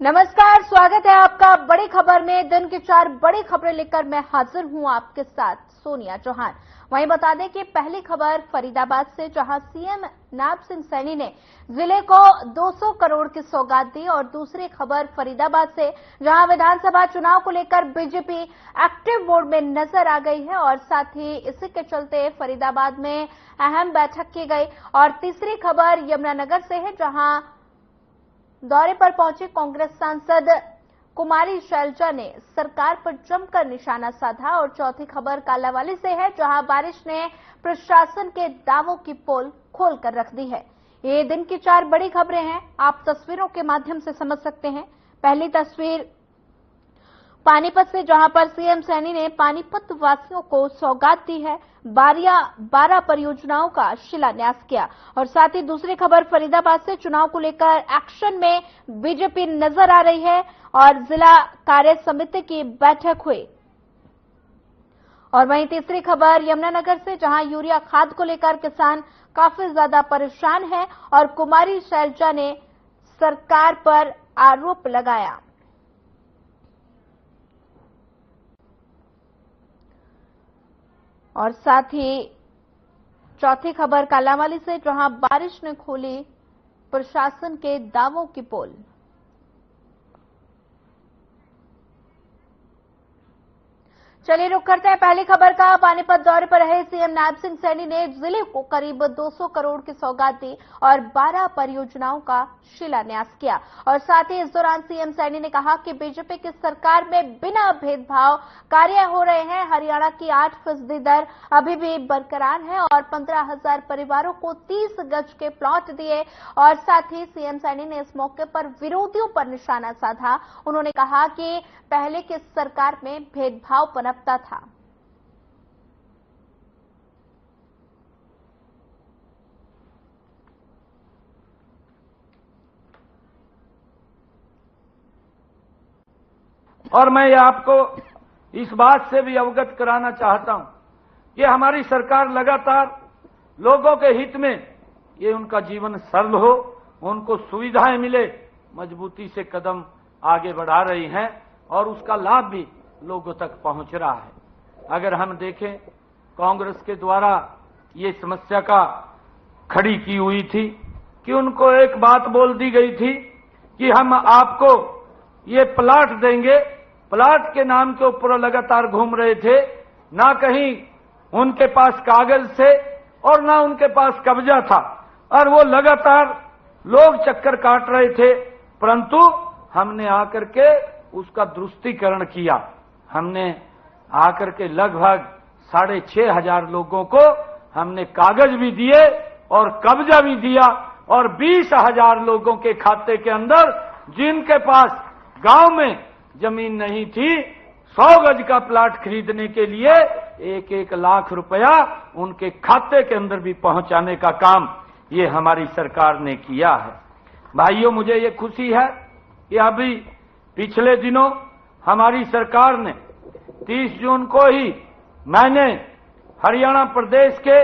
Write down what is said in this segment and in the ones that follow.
नमस्कार, स्वागत है आपका बड़ी खबर में। दिन की 4 बड़ी खबरें लेकर मैं हाजिर हूं आपके साथ, सोनिया चौहान। वहीं बता दें कि पहली खबर फरीदाबाद से, जहां सीएम नायब सिंह सैनी ने जिले को 200 करोड़ की सौगात दी, और दूसरी खबर फरीदाबाद से, जहां विधानसभा चुनाव को लेकर बीजेपी एक्टिव मोड में नजर आ गई है और साथ ही इसी के चलते फरीदाबाद में अहम बैठक की गई। और तीसरी खबर यमुनानगर से है, जहां दौरे पर पहुंची कांग्रेस सांसद कुमारी शैलजा ने सरकार पर जमकर निशाना साधा। और चौथी खबर कालांवाली से है, जहां बारिश ने प्रशासन के दावों की पोल खोलकर रख दी है। ये दिन की 4 बड़ी खबरें हैं, आप तस्वीरों के माध्यम से समझ सकते हैं। पहली तस्वीर पानीपत से, जहां पर सीएम सैनी ने पानीपत वासियों को सौगात दी है, 12 परियोजनाओं का शिलान्यास किया। और साथ ही दूसरी खबर फरीदाबाद से, चुनाव को लेकर एक्शन में बीजेपी नजर आ रही है और जिला कार्य समिति की बैठक हुई। और वहीं तीसरी खबर यमुनानगर से, जहां यूरिया खाद को लेकर किसान काफी ज्यादा परेशान है और कुमारी शैलजा ने सरकार पर आरोप लगाया। और साथ ही चौथी खबर कालांवाली से, जहां बारिश ने खोली प्रशासन के दावों की पोल। चलिए रुक करते हैं पहली खबर का। पानीपत दौरे पर रहे सीएम नायब सिंह सैनी ने जिले को करीब 200 करोड़ की सौगात दी और 12 परियोजनाओं का शिलान्यास किया। और साथ ही इस दौरान सीएम सैनी ने कहा कि बीजेपी की सरकार में बिना भेदभाव कार्य हो रहे हैं। हरियाणा की 8% दर अभी भी बरकरार है और 15,000 परिवारों को 30 गज के प्लॉट दिए। और साथ ही सीएम सैनी ने इस मौके पर विरोधियों पर निशाना साधा। उन्होंने कहा कि पहले की सरकार में भेदभाव पनपता था। और मैं आपको इस बात से भी अवगत कराना चाहता हूं कि हमारी सरकार लगातार लोगों के हित में, ये उनका जीवन सरल हो, उनको सुविधाएं मिले, मजबूती से कदम आगे बढ़ा रही हैं और उसका लाभ भी लोगों तक पहुंच रहा है। अगर हम देखें, कांग्रेस के द्वारा ये समस्या का खड़ी की हुई थी कि उनको एक बात बोल दी गई थी कि हम आपको ये प्लाट देंगे। प्लाट के नाम के ऊपर लगातार घूम रहे थे, ना कहीं उनके पास कागज थे और ना उनके पास कब्जा था, और वो लगातार लोग चक्कर काट रहे थे। परंतु हमने आकर के उसका दुरुस्तीकरण किया। हमने आकर के लगभग 6,500 लोगों को हमने कागज भी दिए और कब्जा भी दिया, और 20,000 लोगों के खाते के अंदर, जिनके पास गांव में जमीन नहीं थी, 100 गज का प्लाट खरीदने के लिए 1-1 लाख रुपया उनके खाते के अंदर भी पहुंचाने का काम ये हमारी सरकार ने किया है। भाइयों, मुझे ये खुशी है कि अभी पिछले दिनों हमारी सरकार ने 30 जून को ही मैंने हरियाणा प्रदेश के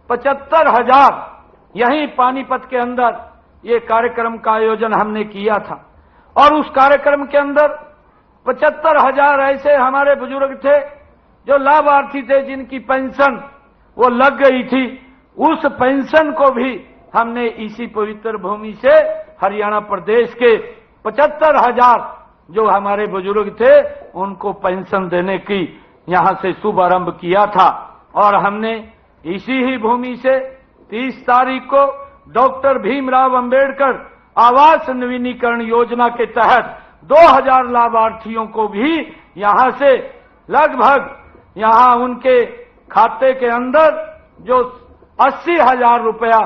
75,000 यहीं पानीपत के अंदर ये कार्यक्रम का आयोजन हमने किया था। और उस कार्यक्रम के अंदर 75,000 ऐसे हमारे बुजुर्ग थे जो लाभार्थी थे, जिनकी पेंशन वो लग गई थी। उस पेंशन को भी हमने इसी पवित्र भूमि से हरियाणा प्रदेश के 75,000 जो हमारे बुजुर्ग थे उनको पेंशन देने की यहां से शुभारंभ किया था। और हमने इसी ही भूमि से 30 तारीख को डॉक्टर भीमराव अंबेडकर आवास नवीनीकरण योजना के तहत 2,000 लाभार्थियों को भी यहां से लगभग यहां उनके खाते के अंदर जो 80,000 रुपया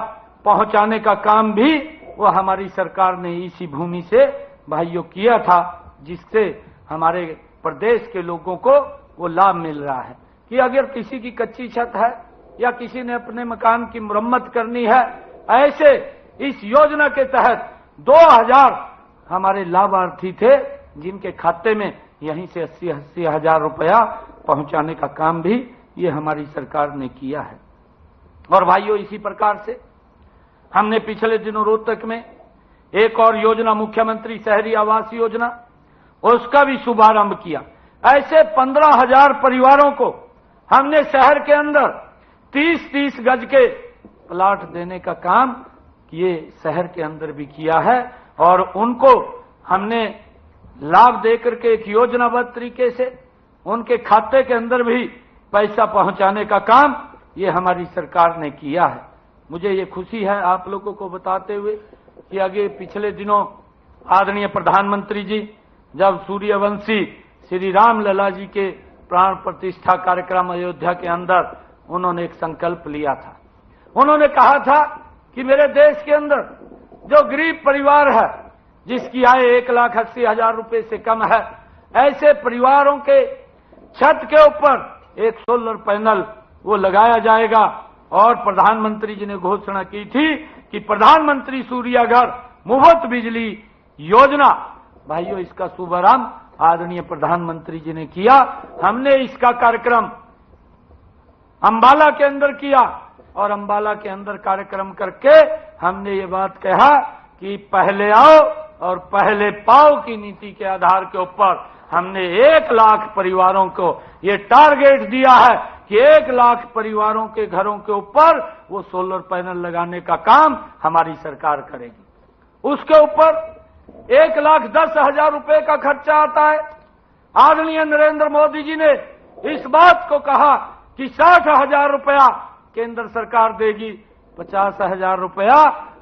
पहुंचाने का काम भी वो हमारी सरकार ने इसी भूमि से भाइयों किया था, जिससे हमारे प्रदेश के लोगों को वो लाभ मिल रहा है कि अगर किसी की कच्ची छत है या किसी ने अपने मकान की मरम्मत करनी है, ऐसे इस योजना के तहत 2,000 हमारे लाभार्थी थे, जिनके खाते में यहीं से 80,000 रुपया पहुंचाने का काम भी ये हमारी सरकार ने किया है। और भाइयों, इसी प्रकार से हमने पिछले दिनों रोहतक में एक और योजना मुख्यमंत्री शहरी आवास योजना, उसका भी शुभारंभ किया। ऐसे 15,000 परिवारों को हमने शहर के अंदर 30-30 गज के प्लाट देने का काम ये शहर के अंदर भी किया है और उनको हमने लाभ देकर के एक योजनाबद्ध तरीके से उनके खाते के अंदर भी पैसा पहुंचाने का काम ये हमारी सरकार ने किया है। मुझे ये खुशी है आप लोगों को बताते हुए कि आगे पिछले दिनों आदरणीय प्रधानमंत्री जी जब सूर्यवंशी श्री राम लला जी के प्राण प्रतिष्ठा कार्यक्रम अयोध्या के अंदर उन्होंने एक संकल्प लिया था। उन्होंने कहा था कि मेरे देश के अंदर जो गरीब परिवार है जिसकी आय 1,80,000 रुपए से कम है, ऐसे परिवारों के छत के ऊपर एक सोलर पैनल वो लगाया जाएगा और प्रधानमंत्री जी ने घोषणा की थी कि प्रधानमंत्री सूर्य घर मुफ्त बिजली योजना। भाइयों, इसका शुभारंभ आदरणीय प्रधानमंत्री जी ने किया। हमने इसका कार्यक्रम अंबाला के अंदर किया और अंबाला के अंदर कार्यक्रम करके हमने ये बात कहा कि पहले आओ और पहले पाओ की नीति के आधार के ऊपर हमने 1 लाख परिवारों को ये टारगेट दिया है कि 1 लाख परिवारों के घरों के ऊपर वो सोलर पैनल लगाने का काम हमारी सरकार करेगी। उसके ऊपर 1,10,000 रुपए का खर्चा आता है। आदरणीय नरेंद्र मोदी जी ने इस बात को कहा कि 60,000 रुपया केंद्र सरकार देगी, 50,000 रुपया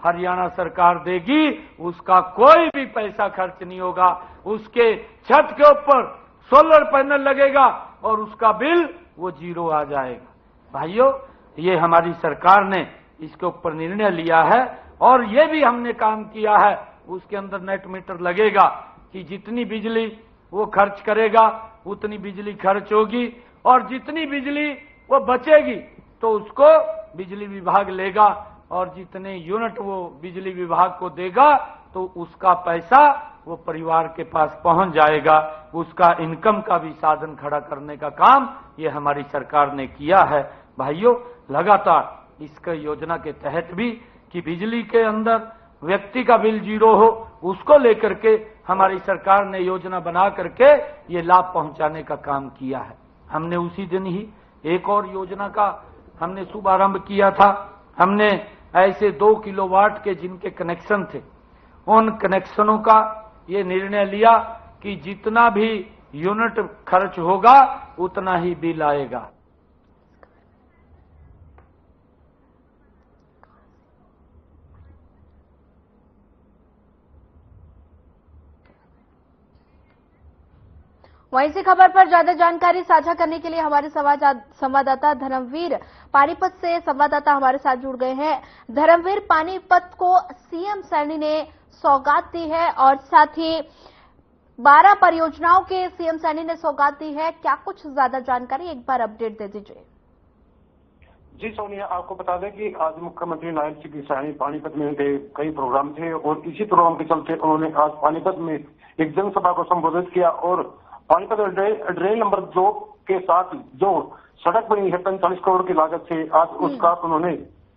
हरियाणा सरकार देगी। उसका कोई भी पैसा खर्च नहीं होगा, उसके छत के ऊपर सोलर पैनल लगेगा और उसका बिल वो 0 आ जाएगा। भाइयों, ये हमारी सरकार ने इसके ऊपर निर्णय लिया है और ये भी हमने काम किया है। उसके अंदर नेट मीटर लगेगा कि जितनी बिजली वो खर्च करेगा उतनी बिजली खर्च होगी और जितनी बिजली वो बचेगी तो उसको बिजली विभाग लेगा और जितने यूनिट वो बिजली विभाग को देगा तो उसका पैसा वो परिवार के पास पहुंच जाएगा। उसका इनकम का भी साधन खड़ा करने का काम ये हमारी सरकार ने किया है। भाइयों, लगातार इसका योजना के तहत भी कि बिजली के अंदर व्यक्ति का बिल 0 हो, उसको लेकर के हमारी सरकार ने योजना बना करके ये लाभ पहुंचाने का काम किया है। हमने उसी दिन ही एक और योजना का हमने शुभारंभ किया था। हमने ऐसे 2 किलोवाट के जिनके कनेक्शन थे उन कनेक्शनों का ये निर्णय लिया कि जितना भी यूनिट खर्च होगा उतना ही बिल आएगा। वहीं इसी खबर पर ज्यादा जानकारी साझा करने के लिए हमारे संवाददाता धर्मवीर पानीपत से संवाददाता हमारे साथ जुड़ गए हैं। धर्मवीर, पानीपत को सीएम सैनी ने सौगात दी है और साथ ही 12 परियोजनाओं के सीएम सैनी ने सौगात दी है। क्या कुछ ज्यादा जानकारी, एक बार अपडेट दे दीजिए। जी सोनिया, आपको बता दें कि आज मुख्यमंत्री नायब सिंह सैनी पानीपत में कई प्रोग्राम थे और इसी प्रोग्राम के चलते उन्होंने आज पानीपत में एक जनसभा को संबोधित किया और पानीपत ड्रेन नंबर 2 के साथ जो सड़क बनी है 45 करोड़ की लागत से, आज उसका उन्होंने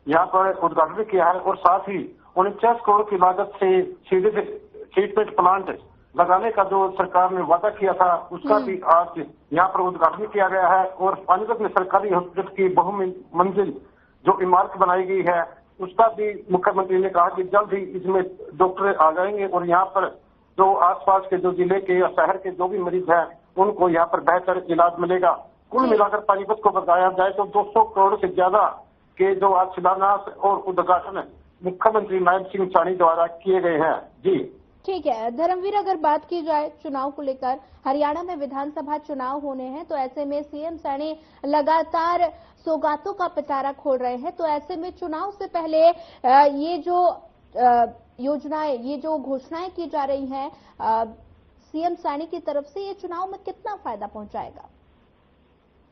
यहाँ पर उद्घाटन किया है और साथ ही 49 करोड़ की लागत से सीधे ट्रीटमेंट प्लांट लगाने का जो सरकार ने वादा किया था उसका भी आज यहाँ पर उद्घाटन किया गया है। और पानीपत में सरकारी हॉस्पिटल की बहुमंजिल जो इमारत बनाई गई है उसका भी मुख्यमंत्री ने कहा कि जल्द ही इसमें डॉक्टर आ जाएंगे और यहाँ पर जो आसपास के जो जिले के या शहर के जो भी मरीज हैं उनको यहाँ पर बेहतर इलाज मिलेगा। कुल मिलाकर पानीपत को बताया जाए तो 200 करोड़ से ज्यादा के जो आज शिलान्यास और उद्घाटन मुख्यमंत्री नायब सिंह सैनी द्वारा किए गए हैं। जी ठीक है धर्मवीर, अगर बात की जाए चुनाव को लेकर, हरियाणा में विधानसभा चुनाव होने हैं तो ऐसे में सीएम सैनी लगातार सौगातों का पिटारा खोल रहे हैं। तो ऐसे में चुनाव से पहले ये जो योजनाएं, ये जो घोषणाएं की जा रही हैं सीएम सैनी की तरफ से, ये चुनाव में कितना फायदा पहुंचाएगा?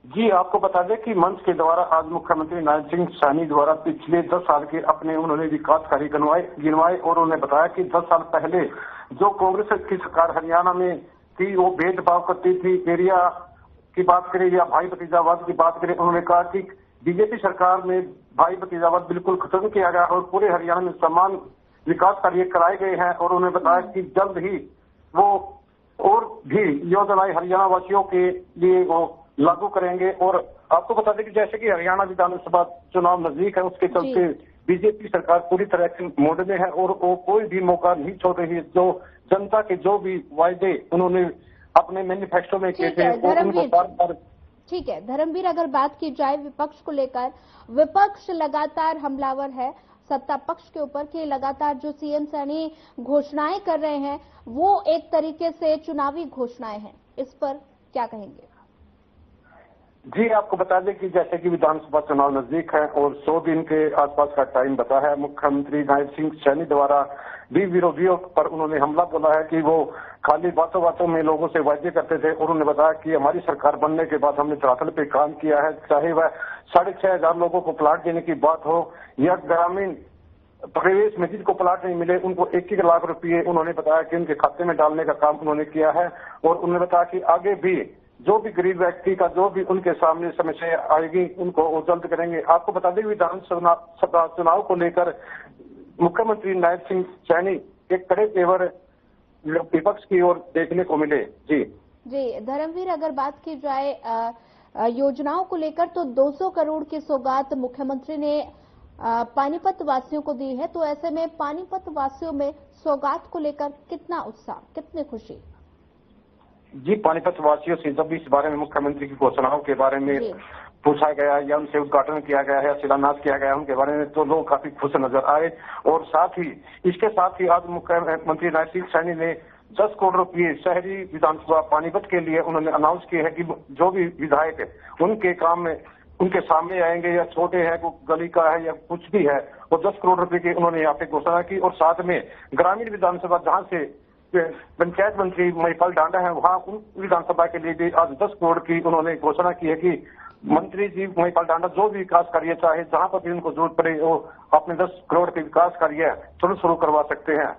जी, आपको बता दें कि मंच के द्वारा आज मुख्यमंत्री नायब सिंह सैनी द्वारा पिछले 10 साल के अपने उन्होंने विकास कार्य गिनवाए और उन्होंने बताया कि 10 साल पहले जो कांग्रेस की सरकार हरियाणा में थी वो भेदभाव करती थी, एरिया की बात करें या भाई भतीजावाद की बात करें, उन्होंने कहा कि बीजेपी सरकार में भाई भतीजावाद बिल्कुल खत्म किया गया और पूरे हरियाणा में समान विकास कार्य कराए गए हैं और उन्होंने बताया कि जल्द ही वो और भी योजनाएं हरियाणा वासियों के लिए वो लागू करेंगे। और आपको बता दें कि जैसे कि हरियाणा विधानसभा चुनाव नजदीक है, उसके चलते बीजेपी सरकार पूरी तरह एक्शन मोड में है और वो कोई भी मौका नहीं छोड़ रही है। जो जनता के जो भी वायदे उन्होंने अपने मैनिफेस्टो में किए थे वो उनको बार-बार। ठीक है धर्मवीर, अगर बात की जाए विपक्ष को लेकर, विपक्ष लगातार हमलावर है सत्ता पक्ष के ऊपर कि लगातार जो सीएम सैनी घोषणाएं कर रहे हैं वो एक तरीके से चुनावी घोषणाएं हैं, इस पर क्या कहेंगे? जी, आपको बता दें कि जैसे कि विधानसभा चुनाव नजदीक है और 100 दिन के आसपास का टाइम बता है, मुख्यमंत्री नायब सिंह सैनी द्वारा भी विरोधियों पर उन्होंने हमला बोला है कि वो खाली बातों बातों में लोगों से वादे करते थे। और उन्होंने बताया कि हमारी सरकार बनने के बाद हमने धरातल पे काम किया है, चाहे वह 6,500 लोगों को प्लाट देने की बात हो या ग्रामीण प्रवेश में जिनको प्लाट नहीं मिले उनको 1-1 लाख रुपए उन्होंने बताया कि उनके खाते में डालने का काम उन्होंने किया है। और उन्होंने बताया कि आगे भी जो भी गरीब व्यक्ति का जो भी उनके सामने समस्या आएगी उनको वो जल्द करेंगे। आपको बता दें विधानसभा चुनाव को लेकर मुख्यमंत्री नायब सिंह सैनी एक कड़े तेवर विपक्ष की ओर देखने को मिले। जी धर्मवीर, अगर बात की जाए योजनाओं को लेकर तो 200 करोड़ की सौगात मुख्यमंत्री ने पानीपत वासियों को दी है, तो ऐसे में पानीपत वासियों में सौगात को लेकर कितना उत्साह, कितनी खुशी? जी, पानीपत वासियों से जब इस बारे में मुख्यमंत्री की घोषणाओं के बारे में पूछा गया या उनसे उद्घाटन किया गया है, शिलान्यास किया गया उनके बारे में, तो लोग काफी खुश नजर आए। और इसके साथ ही आज मुख्यमंत्री नायब सिंह सैनी ने 10 करोड़ रुपये शहरी विधानसभा पानीपत के लिए उन्होंने अनाउंस किए हैं कि जो भी विधायक उनके काम में उनके सामने आएंगे या छोटे हैं, गली का है या कुछ भी है, वो 10 करोड़ रुपए की उन्होंने यहाँ पे घोषणा की। और साथ में ग्रामीण विधानसभा जहाँ से पंचायत मंत्री महिपाल डांडा है, वहाँ उन विधानसभा के लिए भी आज 10 करोड़ की उन्होंने घोषणा की है कि मंत्री जी महिपाल डांडा जो भी विकास कार्य चाहे जहाँ पर भी उनको जरूरत पड़े वो अपने 10 करोड़ के विकास कार्य शुरू करवा सकते हैं।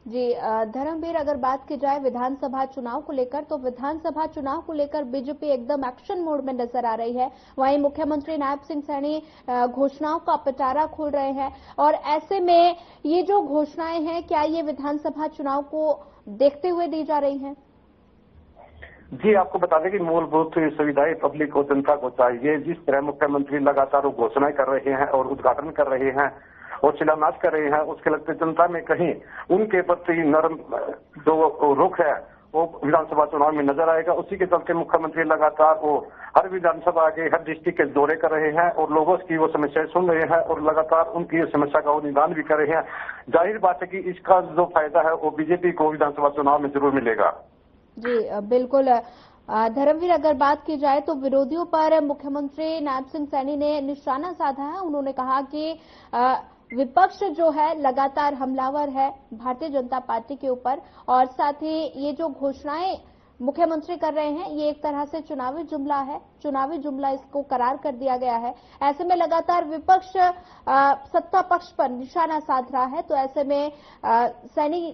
जी धर्मवीर, अगर बात की जाए विधानसभा चुनाव को लेकर तो विधानसभा चुनाव को लेकर बीजेपी एकदम एक्शन मोड में नजर आ रही है। वहीं मुख्यमंत्री नायब सिंह सैनी घोषणाओं का पिटारा खोल रहे हैं और ऐसे में ये जो घोषणाएं हैं क्या ये विधानसभा चुनाव को देखते हुए दी जा रही हैं? जी, आपको बता दें कि मूलभूत सुविधाएं पब्लिक को, जनता को चाहिए। जिस तरह मुख्यमंत्री लगातार घोषणाएं कर रहे हैं और उद्घाटन कर रहे हैं और शिलान्यास कर रहे हैं, उसके लगते जनता में कहीं उनके प्रति नरम जो रुख है वो विधानसभा चुनाव में नजर आएगा। उसी के चलते मुख्यमंत्री लगातार वो हर विधानसभा के हर डिस्ट्रिक्ट के दौरे कर रहे हैं और लोगों की वो समस्याएं सुन रहे हैं और लगातार उनकी समस्या का वो निदान भी कर रहे हैं। जाहिर बात है कि इसका जो फायदा है वो बीजेपी को विधानसभा चुनाव में जरूर मिलेगा। जी बिल्कुल धर्मवीर, अगर बात की जाए तो विरोधियों पर मुख्यमंत्री नायब सिंह सैनी ने निशाना साधा है। उन्होंने कहा कि विपक्ष जो है लगातार हमलावर है भारतीय जनता पार्टी के ऊपर और साथ ही ये जो घोषणाएं मुख्यमंत्री कर रहे हैं ये एक तरह से चुनावी जुमला है, चुनावी जुमला इसको करार कर दिया गया है। ऐसे में लगातार विपक्ष सत्ता पक्ष पर निशाना साध रहा है, तो ऐसे में सैनी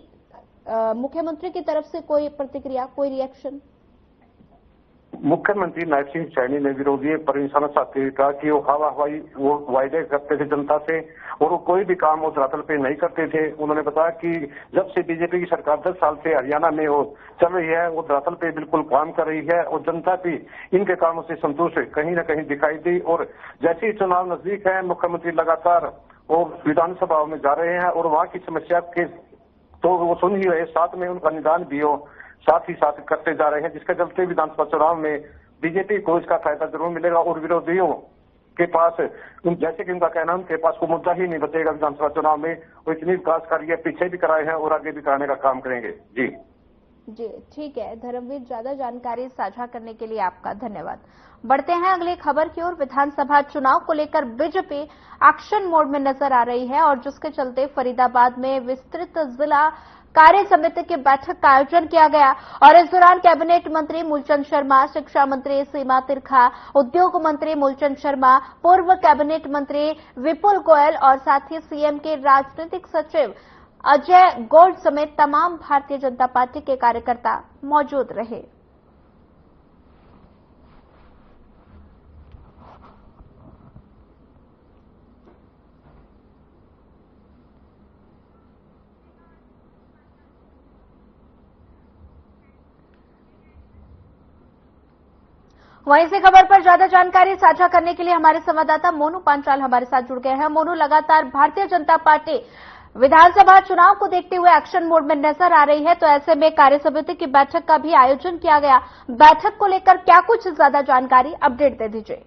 मुख्यमंत्री की तरफ से कोई प्रतिक्रिया, कोई रिएक्शन? मुख्यमंत्री नायब सिंह सैनी ने विरोधी पर निशाना साधते हुए कहा कि वो हवाई वो वायदे करते थे जनता से और वो कोई भी काम वो धरातल पे नहीं करते थे। उन्होंने बताया कि जब से बीजेपी की सरकार 10 साल से हरियाणा में वो चल रही है वो धरातल पे बिल्कुल काम कर रही है और जनता भी इनके कामों से संतुष्ट कहीं न कहीं दिखाई दी। और जैसे ही चुनाव नजदीक है मुख्यमंत्री लगातार वो विधानसभा में जा रहे हैं और वहाँ की समस्या के तो वो सुन ही रहे, साथ में उनका निदान भी हो साथ ही साथ करते जा रहे हैं, जिसके चलते विधानसभा चुनाव में बीजेपी को इसका फायदा जरूर मिलेगा। और विरोधियों के पास जैसे कि उनका कहना उनके पास कोई मुद्दा ही नहीं बचेगा विधानसभा चुनाव में। वो इतनी विकास कार्य पीछे भी कराए हैं और आगे भी कराने का काम करेंगे। जी ठीक है धर्मवीर, ज्यादा जानकारी साझा करने के लिए आपका धन्यवाद। बढ़ते हैं अगली खबर की ओर। विधानसभा चुनाव को लेकर बीजेपी एक्शन मोड में नजर आ रही है और जिसके चलते फरीदाबाद में विस्तृत जिला कार्य समिति की बैठक का आयोजन किया गया और इस दौरान कैबिनेट मंत्री मूलचंद शर्मा, शिक्षा मंत्री सीमा तिरखा, उद्योग मंत्री मूलचंद शर्मा, पूर्व कैबिनेट मंत्री विपुल गोयल और साथ ही सीएम के राजनीतिक सचिव अजय गौड़ समेत तमाम भारतीय जनता पार्टी के कार्यकर्ता मौजूद रहे। वहीं से खबर पर ज्यादा जानकारी साझा करने के लिए हमारे संवाददाता मोनू पांचाल हमारे साथ जुड़ गए हैं। मोनू, लगातार भारतीय जनता पार्टी विधानसभा चुनाव को देखते हुए एक्शन मोड में नजर आ रही है, तो ऐसे में कार्य समिति की बैठक का भी आयोजन किया गया। बैठक को लेकर क्या कुछ ज्यादा जानकारी, अपडेट दे दीजिए।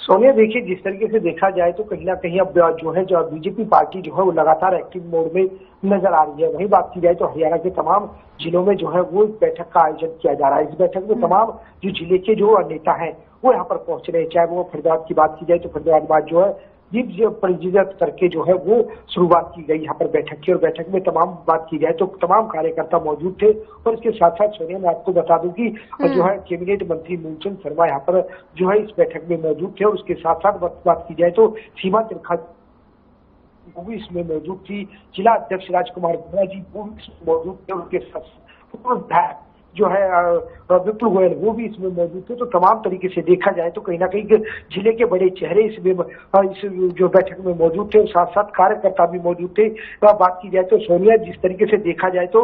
सोनिया, देखिए, जिस तरीके से देखा जाए तो कहीं ना कहीं अब जो बीजेपी पार्टी जो है वो लगातार एक्टिव मोड में नजर आ रही है। वहीं बात की जाए तो हरियाणा के तमाम जिलों में जो है वो इस बैठक का आयोजन किया जा रहा है। इस बैठक में तमाम जो जिले के जो नेता हैं वो यहाँ पर पहुंच रहे हैं। चाहे वो फरीदाबाद की बात की जाए तो फरीदाबाद जो है दीप परिजित करके जो है वो शुरुआत की गई यहाँ पर बैठक की, और बैठक में तमाम बात की जाए तो तमाम कार्यकर्ता मौजूद थे। और इसके साथ साथ सोनिया, मैं आपको बता दूं कि जो है कैबिनेट मंत्री मूलचंद शर्मा यहाँ पर जो है इस बैठक में मौजूद थे। और उसके साथ साथ बात की जाए तो सीमा त्रिपाठी वो भी इसमें मौजूद थी, जिला अध्यक्ष राजकुमार बोरा जी वो भी इसमें मौजूद थे। उनके साथ जो है विपुल गोयल वो भी इसमें मौजूद थे। तो तमाम तरीके से देखा जाए तो कहीं ना कहीं जिले के बड़े चेहरे इसमें इस जो बैठक में मौजूद थे, और साथ साथ कार्यकर्ता भी मौजूद थे। बात की जाए तो सोनिया, जिस तरीके से देखा जाए तो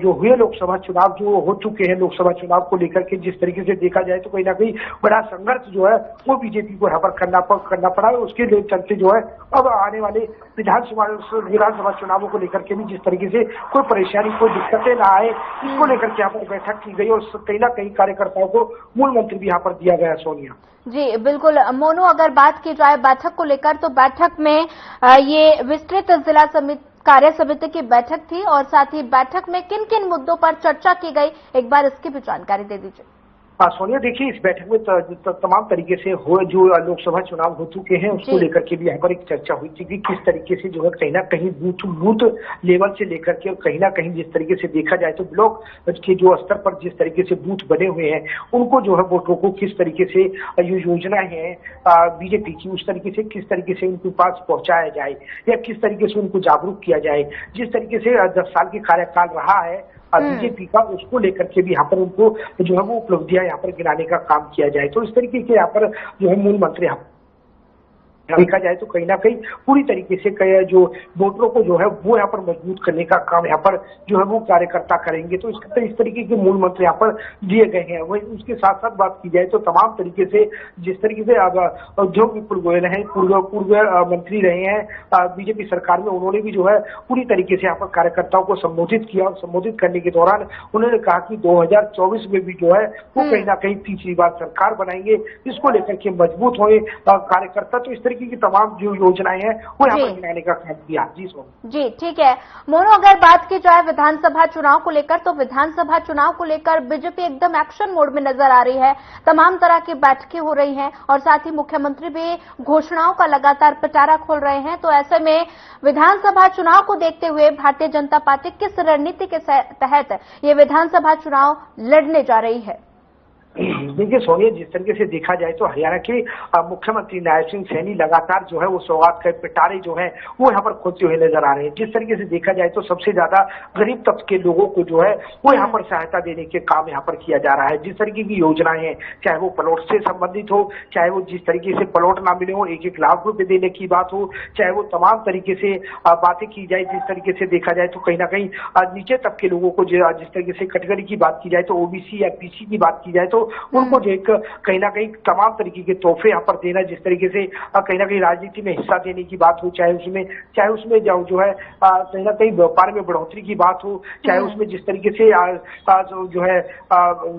जो हुए लोकसभा चुनाव जो हो चुके हैं, लोकसभा चुनाव को लेकर के जिस तरीके से देखा जाए तो कहीं ना कहीं बड़ा संघर्ष जो है वो बीजेपी को यहाँ पर करना पड़ा। उसके लिए चलते जो है अब आने वाले विधानसभा चुनावों को लेकर के भी जिस तरीके से कोई परेशानी, कोई दिक्कतें ना आए, इसको लेकर के यहाँ पर बैठक की गई। और कहीं ना कहीं कार्यकर्ताओं को मूल मंत्र भी यहाँ पर दिया गया। सोनिया जी बिल्कुल। मोनू, अगर बात की जाए बैठक को लेकर तो बैठक में ये विस्तृत जिला कार्य समिति की बैठक थी, और साथ ही बैठक में किन किन मुद्दों पर चर्चा की गई, एक बार इसकी भी जानकारी दे दीजिए। सोनिया, देखिए, इस बैठक में तमाम तरीके से जो लोकसभा चुनाव हो चुके हैं उसको लेकर के भी यहाँ पर एक चर्चा हुई थी कि किस तरीके से जो है कहीं ना कहीं बूथ लेवल से लेकर के, और कहीं ना कहीं जिस तरीके से देखा जाए तो ब्लॉक के जो स्तर पर जिस तरीके से बूथ बने हुए हैं उनको जो है वोटरों को किस तरीके से ये योजनाएं हैं बीजेपी की, उस तरीके से किस तरीके से उनके पास पहुंचाया जाए या किस तरीके से उनको जागरूक किया जाए। जिस तरीके से 10 साल के कार्यकाल रहा है बीजेपी का, उसको लेकर के भी यहाँ पर उनको जो है वो उपलब्धियां यहाँ पर गिनाने का काम किया जाए। तो इस तरीके के यहाँ पर जो है मूल मंत्री देखा जाए तो कहीं ना कहीं पूरी तरीके से जो वोटरों को जो है वो यहाँ पर मजबूत करने का काम यहाँ पर जो है वो कार्यकर्ता करेंगे। तो इस तरीके के मूल मंत्र यहाँ पर दिए गए हैं। वही उसके साथ साथ बात की जाए तो तमाम तरीके से जिस तरीके से उद्योग विपुल गोयल हैं, पूर्व मंत्री रहे हैं बीजेपी सरकार में, उन्होंने भी जो है पूरी तरीके से यहाँ पर कार्यकर्ताओं को संबोधित किया। और संबोधित करने के दौरान उन्होंने कहा कि 2024 में भी जो है वो कहीं ना कहीं तीसरी बार सरकार बनाएंगे, इसको लेकर के मजबूत हुए कार्यकर्ता। तो इस तरीके की तमाम जो योजनाएं हैं वो यहाँ पर गिनाने का काम किया। जी ठीक है मोनू, अगर बात की जाए विधानसभा चुनाव को लेकर तो विधानसभा चुनाव को लेकर बीजेपी एकदम एक्शन मोड में नजर आ रही है। तमाम तरह की बैठकें हो रही हैं और साथ ही मुख्यमंत्री भी घोषणाओं का लगातार पिटारा खोल रहे हैं। तो ऐसे में विधानसभा चुनाव को देखते हुए भारतीय जनता पार्टी किस रणनीति के तहत ये विधानसभा चुनाव लड़ने जा रही है? देखिए सोनिया, जिस तरीके से देखा जाए तो हरियाणा के मुख्यमंत्री नायब सिंह सैनी लगातार जो है वो सौगात के पिटारे जो है वो यहाँ पर खोलते हुए नजर आ रहे हैं। जिस तरीके से देखा जाए तो सबसे ज्यादा गरीब तबके के लोगों को जो है वो यहाँ पर सहायता देने के काम यहाँ पर किया जा रहा है। जिस तरीके की योजनाएं हैं, चाहे वो प्लॉट से संबंधित हो, चाहे वो जिस तरीके से प्लॉट ना मिले हो 1-1 लाख रुपए देने की बात हो, चाहे वो तमाम तरीके से बातें की जाए। जिस तरीके से देखा जाए तो कहीं ना कहीं नीचे तबके के लोगों को जिस तरीके से कैटेगरी की बात की जाए तो ओबीसी या पीसी की बात की जाए तो उनको जो एक कहीं ना कहीं तमाम तरीके के तोहफे यहाँ पर देना, जिस तरीके से कहीं ना कहीं राजनीति में हिस्सा देने की बात हो, चाहे उसमें जो है कहीं ना कहीं व्यापार में बढ़ोतरी की बात हो, चाहे उसमें जिस तरीके से जो है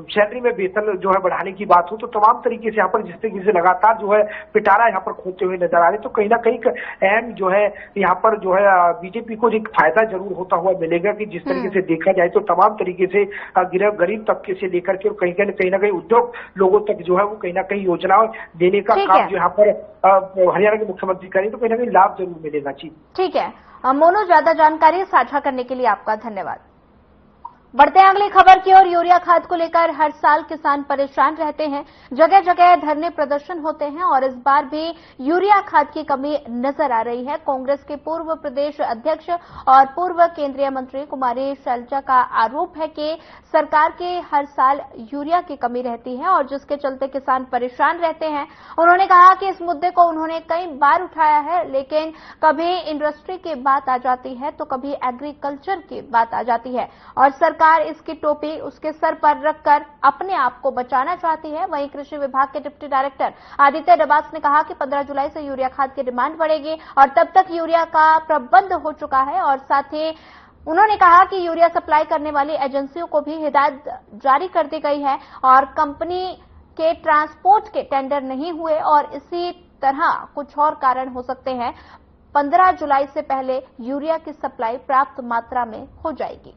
सैलरी में वेतन जो है बढ़ाने की बात हो, तो तमाम तरीके से यहाँ पर जिस तरीके से लगातार जो है पिटारा यहाँ पर खोलते हुए नजर आ रहे। तो कहीं ना कहीं अहम जो है यहाँ पर जो है बीजेपी को एक फायदा जरूर होता हुआ मिलेगा कि जिस तरीके से देखा जाए तो तमाम तरीके से गरीब तबके से लेकर के कहीं ना कहीं उद्योग लोगों तक जो है वो कहीं ना कहीं योजनाएं देने का काम जो यहाँ पर हरियाणा के मुख्यमंत्री करें तो कहीं ना कहीं लाभ जरूर मिलेगा। जी ठीक है मोनू, ज्यादा जानकारी साझा करने के लिए आपका धन्यवाद। बढ़ते हैं अगली खबर की ओर। यूरिया खाद को लेकर हर साल किसान परेशान रहते हैं, जगह जगह धरने प्रदर्शन होते हैं और इस बार भी यूरिया खाद की कमी नजर आ रही है। कांग्रेस के पूर्व प्रदेश अध्यक्ष और पूर्व केंद्रीय मंत्री कुमारी शैलजा का आरोप है कि सरकार के हर साल यूरिया की कमी रहती है और जिसके चलते किसान परेशान रहते हैं। उन्होंने कहा कि इस मुद्दे को उन्होंने कई बार उठाया है, लेकिन कभी इंडस्ट्री की बात आ जाती है तो कभी एग्रीकल्चर की बात आ जाती है और सरकार सरकार इसकी टोपी उसके सर पर रखकर अपने आप को बचाना चाहती है। वहीं कृषि विभाग के डिप्टी डायरेक्टर आदित्य डबास ने कहा कि 15 जुलाई से यूरिया खाद की डिमांड बढ़ेगी और तब तक यूरिया का प्रबंध हो चुका है। और साथ ही उन्होंने कहा कि यूरिया सप्लाई करने वाली एजेंसियों को भी हिदायत जारी कर दी गई है और कंपनी के ट्रांसपोर्ट के टेंडर नहीं हुए और इसी तरह कुछ और कारण हो सकते हैं। 15 जुलाई से पहले यूरिया की सप्लाई प्राप्त मात्रा में हो जाएगी।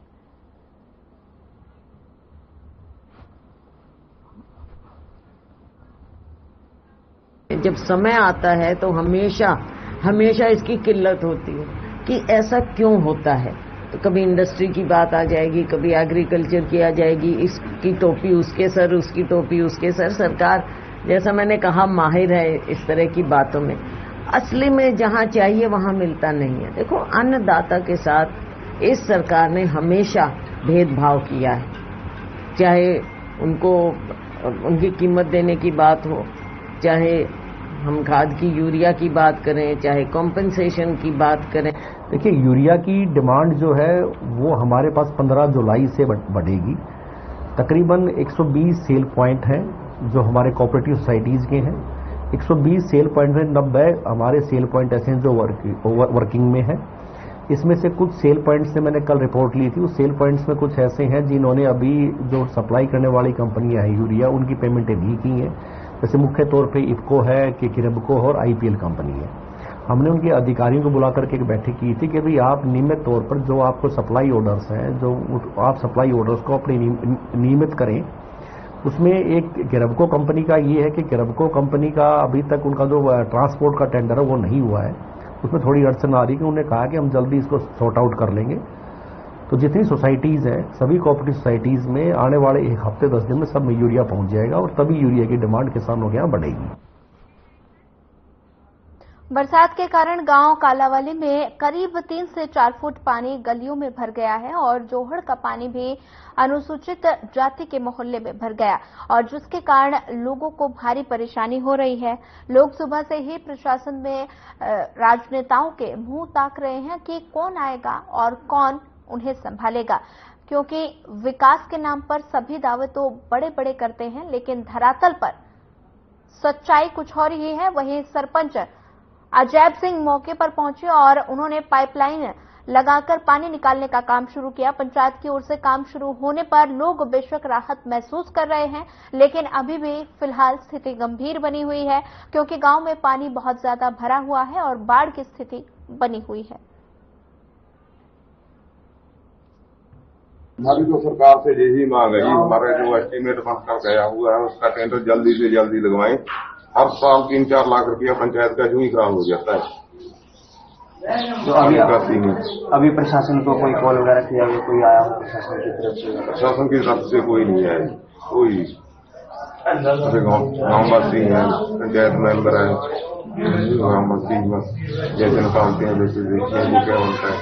जब समय आता है तो हमेशा इसकी किल्लत होती है कि ऐसा क्यों होता है। तो कभी इंडस्ट्री की बात आ जाएगी, कभी एग्रीकल्चर की आ जाएगी, इसकी टोपी उसके सर, उसकी टोपी उसके सर। सरकार, जैसा मैंने कहा, माहिर है इस तरह की बातों में। असली में जहां चाहिए वहां मिलता नहीं है। देखो, अन्नदाता के साथ इस सरकार ने हमेशा भेदभाव किया है, चाहे उनको उनकी कीमत देने की बात हो, चाहे हम खाद की यूरिया की बात करें, चाहे कॉम्पेंसेशन की बात करें। देखिए, यूरिया की डिमांड जो है वो हमारे पास 15 जुलाई से बढ़ेगी। तकरीबन 120 सेल पॉइंट हैं जो हमारे कोऑपरेटिव सोसाइटीज के हैं। 120 सेल पॉइंट में 90 हमारे सेल पॉइंट ऐसे हैं जो वर्किंग में है। इसमें से कुछ सेल पॉइंट्स से मैंने कल रिपोर्ट ली थी। उस सेल पॉइंट्स में कुछ ऐसे हैं जिन्होंने अभी जो सप्लाई करने वाली कंपनियां हैं यूरिया, उनकी पेमेंटें नहीं की हैं। जैसे मुख्य तौर पे इफको है, कि किरबको और आईपीएल कंपनी है। हमने उनके अधिकारियों को बुला करके एक बैठक की थी कि भाई आप नियमित तौर पर जो आपको सप्लाई ऑर्डर्स हैं, जो आप सप्लाई ऑर्डर्स को अपने नियमित करें। उसमें एक किरबको कंपनी का ये है कि किरबको कंपनी का अभी तक उनका जो ट्रांसपोर्ट का टेंडर है वो नहीं हुआ है। उसमें थोड़ी अड़चन आ रही है कि उन्होंने कहा कि हम जल्दी इसको सॉर्ट आउट कर लेंगे। तो जितनी सोसाइटीज हैं, सभी कोऑपरेटिव सोसाइटीज में आने वाले एक हफ्ते 10 दिन में सब में यूरिया पहुंच जाएगा और तभी यूरिया की डिमांड किसानों के यहाँ बढ़ेगी। बरसात के कारण गांव कालावाली में करीब 3 से 4 फुट पानी गलियों में भर गया है और जोहड़ का पानी भी अनुसूचित जाति के मोहल्ले में भर गया और जिसके कारण लोगों को भारी परेशानी हो रही है। लोग सुबह से ही प्रशासन में राजनेताओं के मुंह ताक रहे हैं कि कौन आएगा और कौन उन्हें संभालेगा, क्योंकि विकास के नाम पर सभी दावे तो बड़े बड़े करते हैं लेकिन धरातल पर सच्चाई कुछ और ही है। वहीं सरपंच अजैब सिंह मौके पर पहुंचे और उन्होंने पाइपलाइन लगाकर पानी निकालने का काम शुरू किया। पंचायत की ओर से काम शुरू होने पर लोग बेशक राहत महसूस कर रहे हैं, लेकिन अभी भी फिलहाल स्थिति गंभीर बनी हुई है क्योंकि गांव में पानी बहुत ज्यादा भरा हुआ है और बाढ़ की स्थिति बनी हुई है। हमारी तो सरकार से यही मांग है, हमारे जो एस्टीमेट बनकर गया हुआ है उसका टेंडर जल्दी से जल्दी लगवाएं। हर साल 3-4 लाख रुपया पंचायत का यूं ही खराब हो जाता है। तो अभी प्रशासन को कोई कॉल वगैरह किया गया, कोई आया हो प्रशासन की तरफ से? प्रशासन की तरफ से कोई नहीं आया, कोई गाँववासी है, पंचायत मेंबर है, गाँववासी बस जैसे निकालते हैं वैसे देखिए वो क्या होता है।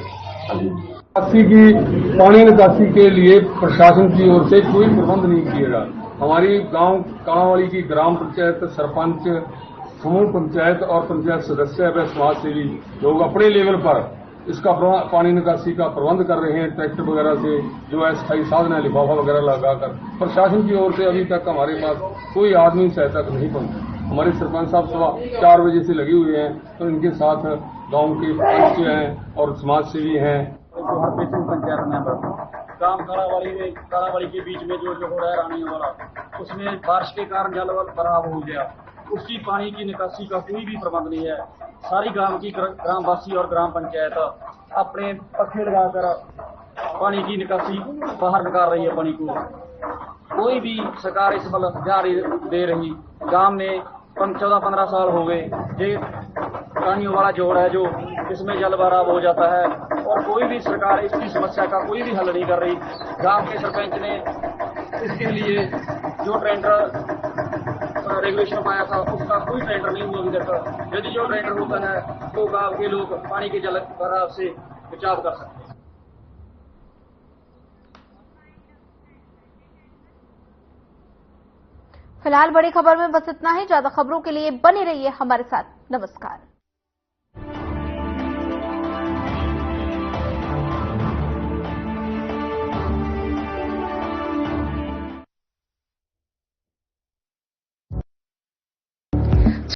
निकासी की पानी निकासी के लिए प्रशासन की ओर से कोई प्रबंध नहीं किया गया। हमारी गांव कालावाली की ग्राम पंचायत, सरपंच, समूह पंचायत और पंचायत सदस्य व समाज सेवी लोग अपने लेवल पर इसका पानी निकासी का प्रबंध कर रहे हैं। ट्रैक्टर वगैरह से जो अस्थायी साधन है, लिफाफा वगैरह लगाकर। प्रशासन की ओर से अभी तक हमारे पास कोई आदमी सहायता नहीं पहुंचा। हमारे सरपंच साहब सुबह 4 बजे से लगे हुए हैं, तो इनके साथ गांव के पंच हैं और समाज सेवी हैं। पंचायत मेंबर गांव कालावाली के बीच में जो हो रहा है रानियों वाला, उसमें बारिश के कारण जल भराव हो गया। उसकी पानी की निकासी का कोई भी प्रबंध नहीं है। सारी गांव की ग्रामवासी और ग्राम पंचायत अपने पखे लगाकर पानी की निकासी बाहर निकाल रही है। पानी को कोई भी सरकार इस बल ध्यान दे रही। गांव में 14-15 साल हो गए ये रानियों वाला जोड़ है जो इसमें जल भराव हो जाता है और कोई भी सरकार इसकी समस्या का कोई भी हल नहीं कर रही। गांव के सरपंच ने इसके लिए जो टेंडर रेगुलेशन पाया था उसका कोई टेंडर नहीं हुआ अभी तक। यदि जो टेंडर होता है तो गांव के लोग पानी के जल भराव से बचाव कर सकते हैं। फिलहाल बड़ी खबर में बस इतना ही। ज्यादा खबरों के लिए बने रहिए हमारे साथ। नमस्कार।